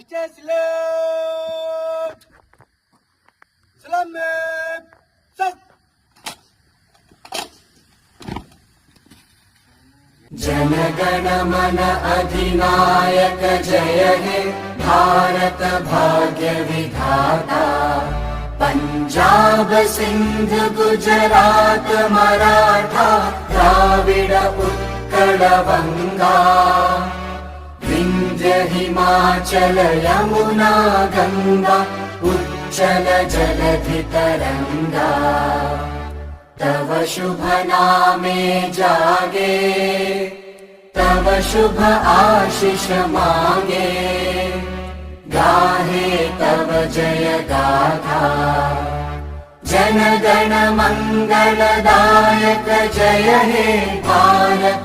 राष्ट्रीय सिलेक्ट सलाम में सत। जन गण मन अधिनायक जय हे भारत भाग्य विधाता। पंजाब सिंध गुजरात मराठा द्राविड उत्कल बंगा। विंध्य हिमाचल यमुना गंगा उच्चल जलधि तरंगा। तव शुभ नामे जागे तव शुभ आशीष मांगे। गाहे तव जय गाथा जन गण मंगलदायक जय हे भारत